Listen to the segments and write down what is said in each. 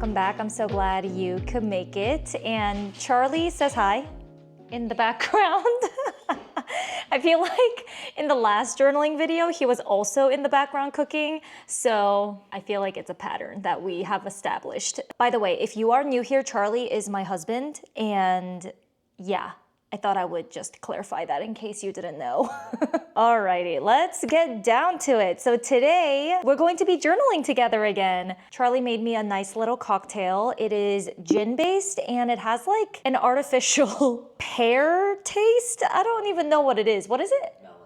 welcome back. I'm so glad you could make it. And Charlie says hi in the background. I feel like in the last journaling video, he was also in the background cooking. So I feel like it's a pattern that we have established. By the way, if you are new here, Charlie is my husband. And yeah, I thought I would just clarify that in case you didn't know. Alrighty, let's get down to it. So today we're going to be journaling together again. Charlie made me a nice little cocktail. It is gin based and it has like an artificial pear taste. I don't even know what it is. What is it? Melon.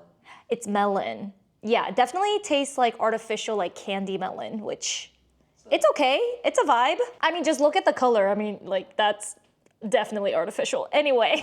It's melon. Yeah, it definitely tastes like artificial like candy melon, which it's okay. It's a vibe. I mean, just look at the color. I mean, like that's definitely artificial. Anyway,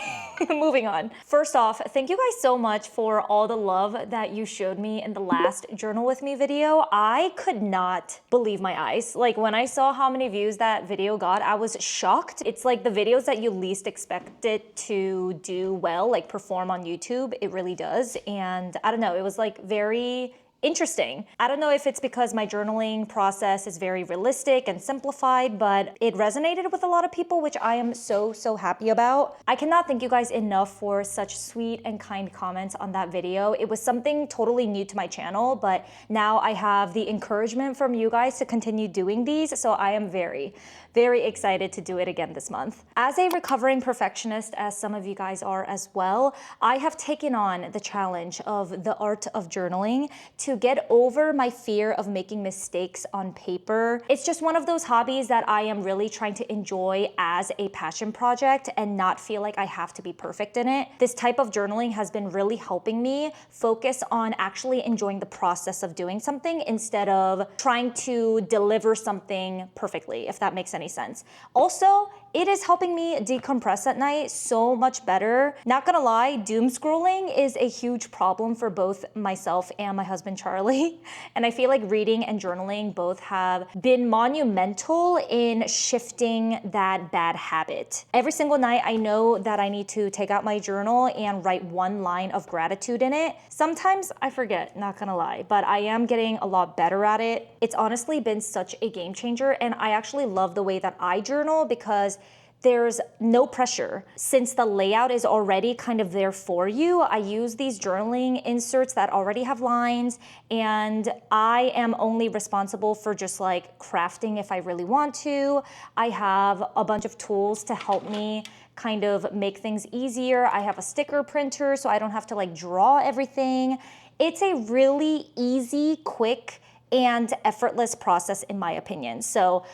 moving on. First off, thank you guys so much for all the love that you showed me in the last Journal With Me video. I could not believe my eyes. Like when I saw how many views that video got, I was shocked. It's like the videos that you least expect it to do well, like perform on YouTube. It really does. And I don't know, it was like very interesting. I don't know if it's because my journaling process is very realistic and simplified, but it resonated with a lot of people, which I am so happy about. I cannot thank you guys enough for such sweet and kind comments on that video. It was something totally new to my channel, but now I have the encouragement from you guys to continue doing these, so I am very excited to do it again this month. As a recovering perfectionist, as some of you guys are as well, I have taken on the challenge of the art of journaling to get over my fear of making mistakes on paper. It's just one of those hobbies that I am really trying to enjoy as a passion project and not feel like I have to be perfect in it. This type of journaling has been really helping me focus on actually enjoying the process of doing something instead of trying to deliver something perfectly, if that makes any sense. Also, it is helping me decompress at night so much better. Not gonna lie, doom scrolling is a huge problem for both myself and my husband Charlie. And I feel like reading and journaling both have been monumental in shifting that bad habit. Every single night I know that I need to take out my journal and write one line of gratitude in it. Sometimes I forget, not gonna lie, but I am getting a lot better at it. It's honestly been such a game changer, and I actually love the way that I journal because there's no pressure. Since the layout is already kind of there for you, I use these journaling inserts that already have lines, and I am only responsible for just like crafting if I really want to. I have a bunch of tools to help me kind of make things easier. I have a sticker printer so I don't have to like draw everything. It's a really easy, quick, and effortless process in my opinion. So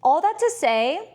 all that to say,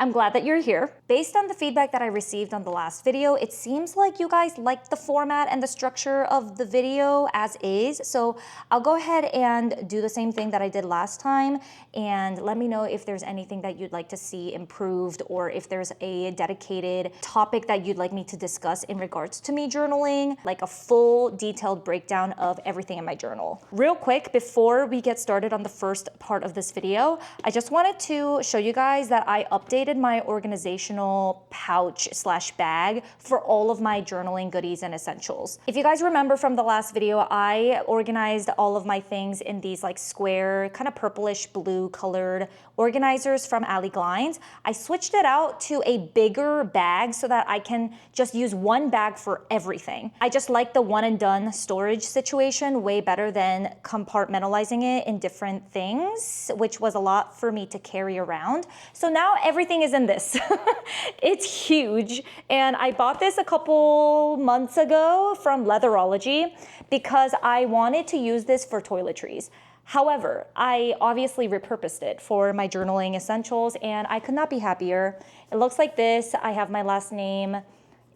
I'm glad that you're here. Based on the feedback that I received on the last video, it seems like you guys liked the format and the structure of the video as is. So I'll go ahead and do the same thing that I did last time, and let me know if there's anything that you'd like to see improved, or if there's a dedicated topic that you'd like me to discuss in regards to me journaling, like a full detailed breakdown of everything in my journal. Real quick, before we get started on the first part of this video, I just wanted to show you guys that I updated my organizational pouch / bag for all of my journaling goodies and essentials. If you guys remember from the last video, I organized all of my things in these like square, kind of purplish blue colored organizers from Ali Glines. I switched it out to a bigger bag so that I can just use one bag for everything. I just like the one and done storage situation way better than compartmentalizing it in different things, which was a lot for me to carry around. So now everything is in this. It's huge, and I bought this a couple months ago from Leatherology because I wanted to use this for toiletries. However, I obviously repurposed it for my journaling essentials, and I could not be happier. It looks like this. I have my last name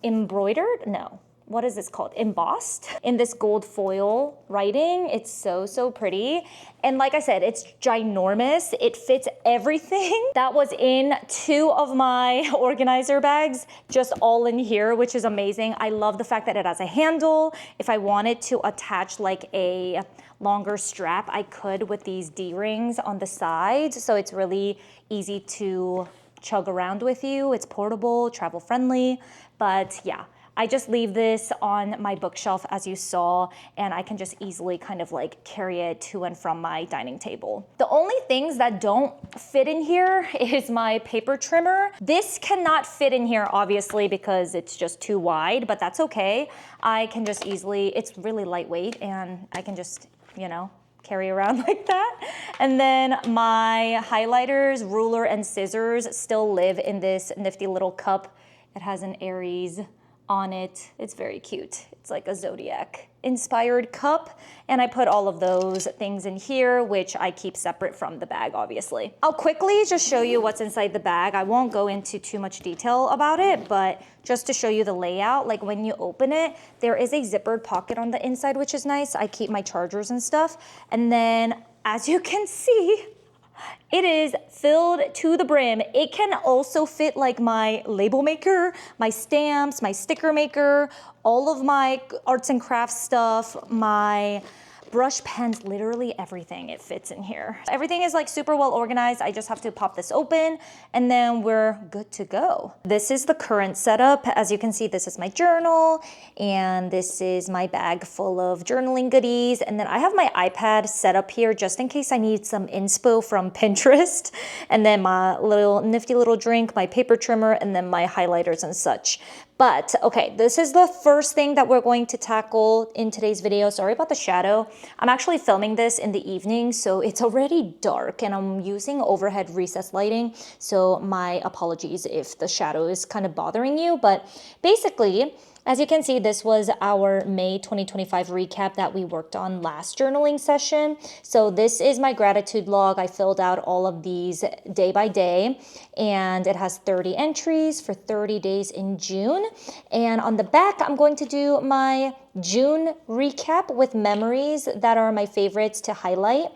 embroidered? No. What is this called? Embossed in this gold foil writing. It's so pretty. And like I said, it's ginormous. It fits everything that was in 2 of my organizer bags, just all in here, which is amazing. I love the fact that it has a handle. If I wanted to attach like a longer strap, I could with these D-rings on the sides. So it's really easy to chug around with you. It's portable, travel friendly, but yeah. I just leave this on my bookshelf as you saw, and I can just easily kind of like carry it to and from my dining table. The only things that don't fit in here is my paper trimmer. This cannot fit in here obviously because it's just too wide, but that's okay. I can just easily, it's really lightweight and I can just, you know, carry around like that. And then my highlighters, ruler, and scissors still live in this nifty little cup. It has an Aries on it. It's very cute. It's like a zodiac inspired cup, and I put all of those things in here, which I keep separate from the bag, obviously. I'll quickly just show you what's inside the bag. I won't go into too much detail about it, but just to show you the layout, like when you open it, there is a zippered pocket on the inside, which is nice. I keep my chargers and stuff. And then, as you can see, it is filled to the brim. It can also fit like my label maker, my stamps, my sticker maker, all of my arts and crafts stuff, my brush pens, literally everything, it fits in here. Everything is like super well organized. I just have to pop this open and then we're good to go. This is the current setup. As you can see, this is my journal and this is my bag full of journaling goodies. And then I have my iPad set up here just in case I need some inspo from Pinterest. And then my little nifty little drink, my paper trimmer, and then my highlighters and such. But okay, this is the first thing that we're going to tackle in today's video. Sorry about the shadow. I'm actually filming this in the evening, so it's already dark and I'm using overhead recessed lighting. So my apologies if the shadow is kind of bothering you, but basically, as you can see, this was our May 2025 recap that we worked on last journaling session. So this is my gratitude log. I filled out all of these day by day, and it has 30 entries for 30 days in June. And on the back, I'm going to do my June recap with memories that are my favorites to highlight.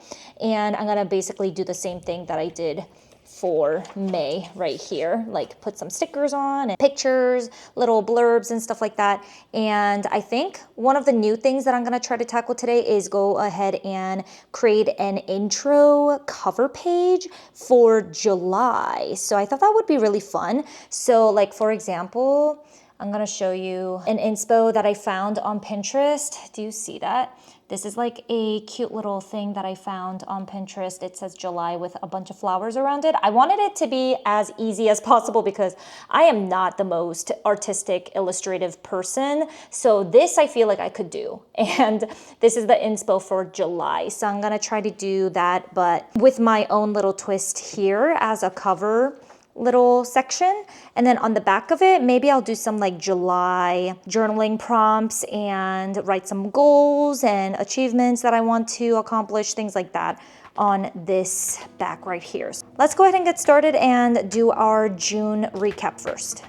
And I'm gonna basically do the same thing that I did for May right here, like put some stickers on and pictures, little blurbs and stuff like that. And I think one of the new things that I'm gonna try to tackle today is go ahead and create an intro cover page for July. So I thought that would be really fun. So like, for example, I'm gonna show you an inspo that I found on Pinterest. Do you see that? This is like a cute little thing that I found on Pinterest. It says July with a bunch of flowers around it. I wanted it to be as easy as possible because I am not the most artistic, illustrative person. So this I feel like I could do. And this is the inspo for July. So I'm gonna try to do that, but with my own little twist here as a cover little section. And then on the back of it, maybe I'll do some like July journaling prompts and write some goals and achievements that I want to accomplish, things like that on this back right here. So let's go ahead and get started and do our June recap first.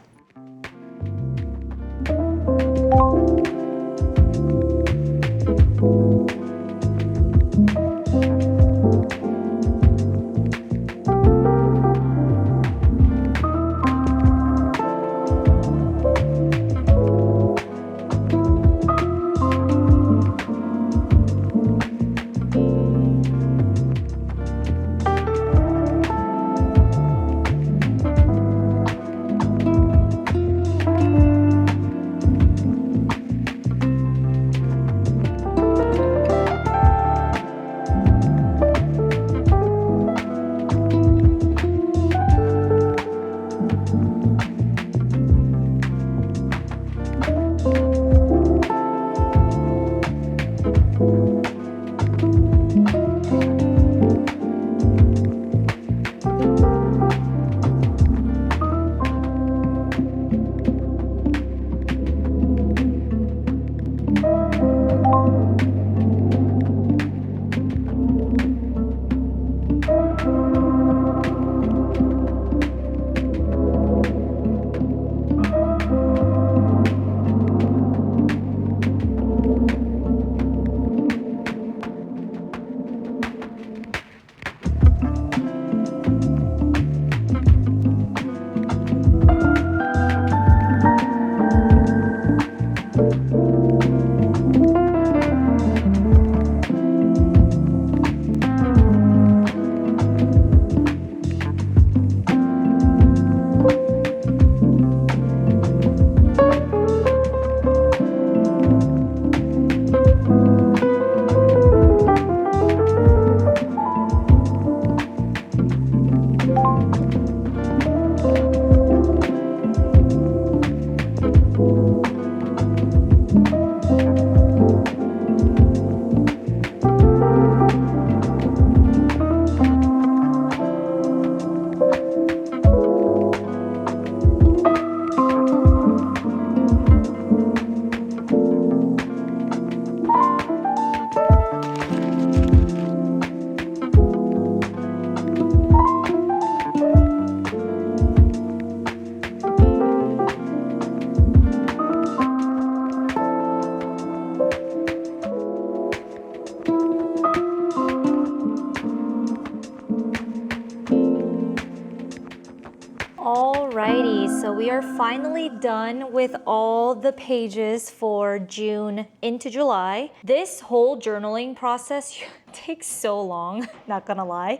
Alrighty, so we are finally done with all the pages for June into July. This whole journaling process takes so long, not gonna lie.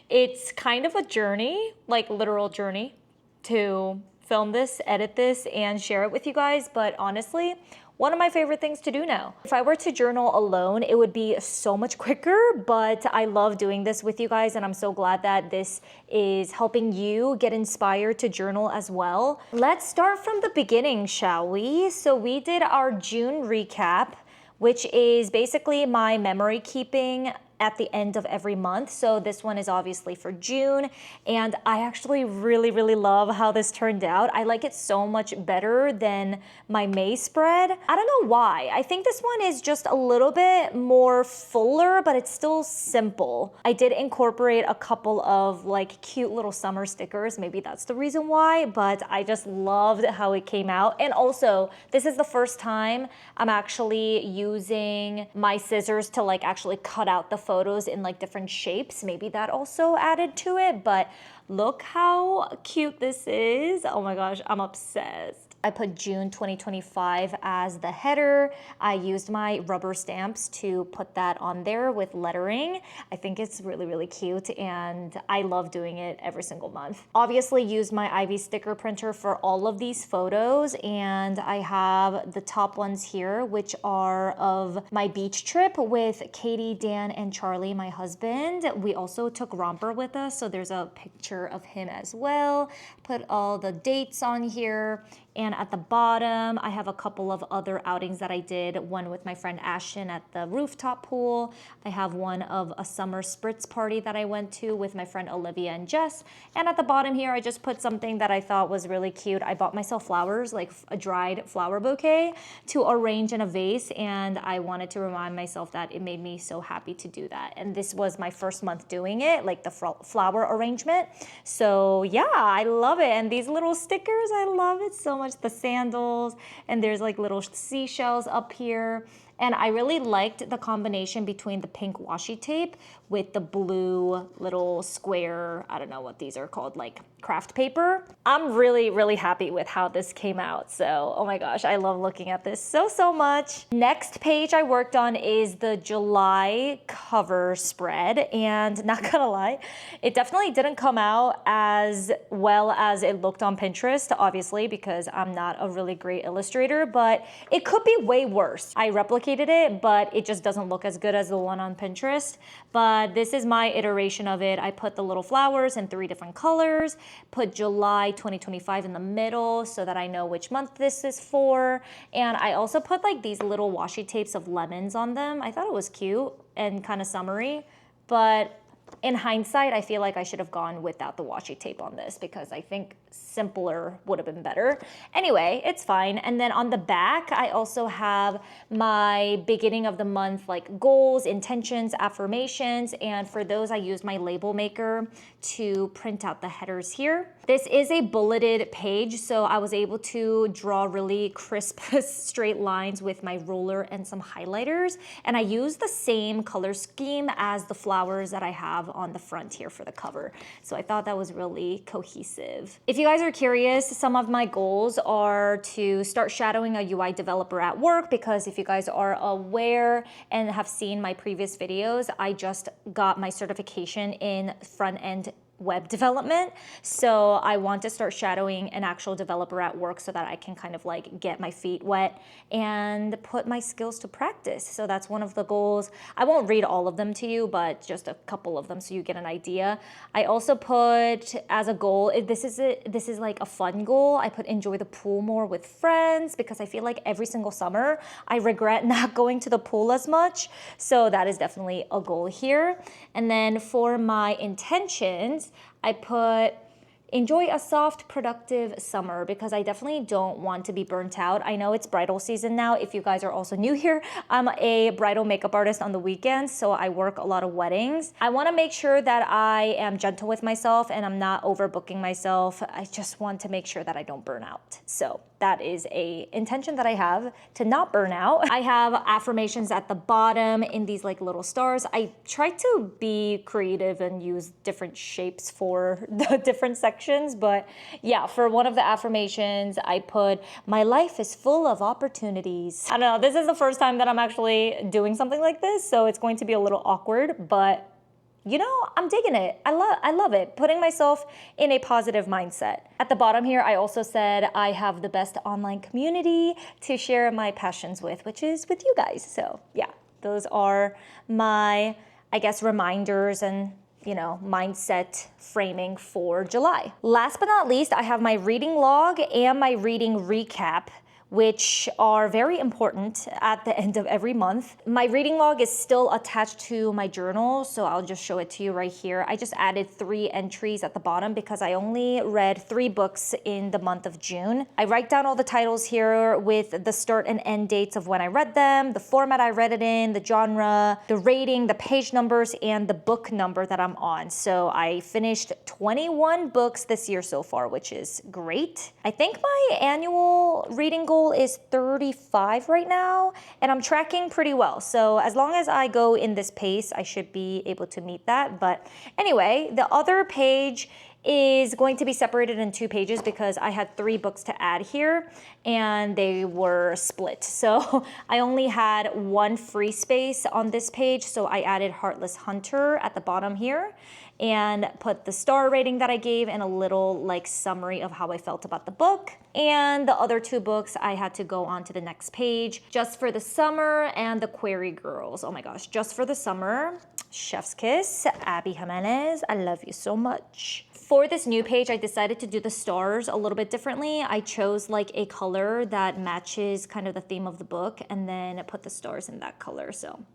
It's kind of a journey, like literal journey, to film this, edit this, and share it with you guys, but honestly, one of my favorite things to do now. If I were to journal alone, it would be so much quicker, but I love doing this with you guys, and I'm so glad that this is helping you get inspired to journal as well. Let's start from the beginning, shall we? So we did our June recap, which is basically my memory keeping at the end of every month. So this one is obviously for June, and I actually really love how this turned out. I like it so much better than my May spread. I don't know why. I think this one is just a little bit more fuller, but it's still simple. I did incorporate a couple of like cute little summer stickers. Maybe that's the reason why, but I just loved how it came out. And also, this is the first time I'm actually using my scissors to like actually cut out the photos in like different shapes. Maybe that also added to it, but look how cute this is. Oh my gosh, I'm obsessed. I put June 2025 as the header. I used my rubber stamps to put that on there with lettering. I think it's really cute, and I love doing it every single month. Obviously used my Ivy sticker printer for all of these photos, and I have the top ones here, which are of my beach trip with Katie, Dan, and Charlie, my husband. We also took Romper with us, so there's a picture of him as well. Put all the dates on here. And at the bottom, I have a couple of other outings that I did. One with my friend Ashton at the rooftop pool. I have one of a summer spritz party that I went to with my friend Olivia and Jess. And at the bottom here, I just put something that I thought was really cute. I bought myself flowers, like a dried flower bouquet to arrange in a vase. And I wanted to remind myself that it made me so happy to do that. And this was my first month doing it, like the flower arrangement. So yeah, I love it. And these little stickers, I love it so much. The sandals, and there's like little seashells up here. And I really liked the combination between the pink washi tape with the blue little square, I don't know what these are called, like craft paper. I'm really happy with how this came out. So, oh my gosh, I love looking at this so much. Next page I worked on is the July cover spread. And not gonna lie, it definitely didn't come out as well as it looked on Pinterest, obviously, because I'm not a really great illustrator, but it could be way worse. I replicated it, but it just doesn't look as good as the one on Pinterest. But this is my iteration of it. I put the little flowers in 3 different colors, put July 2025 in the middle so that I know which month this is for. And I also put like these little washi tapes of lemons on them. I thought it was cute and kind of summery, but in hindsight, I feel like I should have gone without the washi tape on this because I think simpler would have been better. Anyway, it's fine. And then on the back, I also have my beginning of the month like goals, intentions, affirmations. And for those, I used my label maker to print out the headers here. This is a bulleted page, so I was able to draw really crisp, straight lines with my ruler and some highlighters. And I used the same color scheme as the flowers that I have on the front here for the cover. So I thought that was really cohesive. If you guys are curious, some of my goals are to start shadowing a UI developer at work, because if you guys are aware and have seen my previous videos, I just got my certification in front-end web development. So I want to start shadowing an actual developer at work so that I can kind of like get my feet wet and put my skills to practice. So that's one of the goals. I won't read all of them to you, but just a couple of them so you get an idea. I also put as a goal, this is like a fun goal. I put enjoy the pool more with friends, because I feel like every single summer I regret not going to the pool as much. So that is definitely a goal here. And then for my intentions, I put enjoy a soft, productive summer, because I definitely don't want to be burnt out. I know it's bridal season now. If you guys are also new here, I'm a bridal makeup artist on the weekends, so I work a lot of weddings. I want to make sure that I am gentle with myself and I'm not overbooking myself. I just want to make sure that I don't burn out. So that is a intention that I have to not burn out. I have affirmations at the bottom in these like little stars. I try to be creative and use different shapes for the different sections, but yeah, for one of the affirmations, I put, my life is full of opportunities. I don't know, this is the first time that I'm actually doing something like this, so it's going to be a little awkward, but you know, I'm digging it. I love it. Putting myself in a positive mindset. At the bottom here, I also said I have the best online community to share my passions with, which is with you guys. So yeah, those are my, I guess, reminders and, you know, mindset framing for July. Last but not least, I have my reading log and my reading recap, which are very important at the end of every month. My reading log is still attached to my journal, so I'll just show it to you right here. I just added 3 entries at the bottom because I only read 3 books in the month of June. I write down all the titles here with the start and end dates of when I read them, the format I read it in, the genre, the rating, the page numbers, and the book number that I'm on. So I finished 21 books this year so far, which is great. I think my annual reading goal is 35 right now, and I'm tracking pretty well. So as long as I go in this pace, I should be able to meet that. But anyway, the other page is going to be separated in 2 pages because I had 3 books to add here and they were split. So I only had 1 free space on this page. So I added Heartless Hunter at the bottom here and put the star rating that I gave and a little like summary of how I felt about the book. And the other 2 books, I had to go on to the next page. Just for the Summer and The Query Girls. Oh my gosh, Just for the Summer, Chef's Kiss, Abby Jimenez, I love you so much. For this new page, I decided to do the stars a little bit differently. I chose like a color that matches kind of the theme of the book and then put the stars in that color. So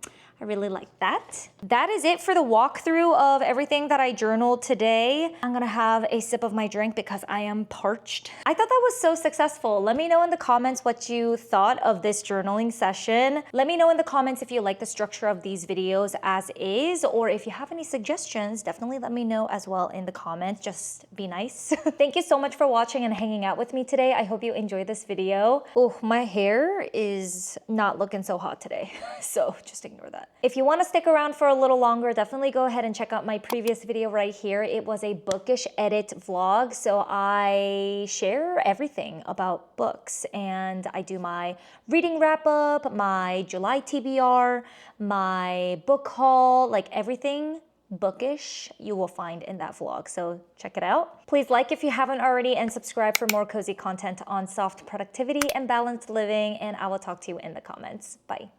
I really like that. That is it for the walkthrough of everything that I journaled today. I'm gonna have a sip of my drink because I am parched. I thought that was so successful. Let me know in the comments what you thought of this journaling session. Let me know in the comments if you like the structure of these videos as is, or if you have any suggestions, definitely let me know as well in the comments. Just be nice. Thank you so much for watching and hanging out with me today. I hope you enjoyed this video. Oh, my hair is not looking so hot today, so just ignore that. If you want to stick around for a little longer, definitely go ahead and check out my previous video right here. It was a bookish edit vlog, so I share everything about books and I do my reading wrap up, my July TBR, my book haul, like everything bookish you will find in that vlog, so check it out. Please like if you haven't already and subscribe for more cozy content on soft productivity and balanced living, and I will talk to you in the comments. Bye.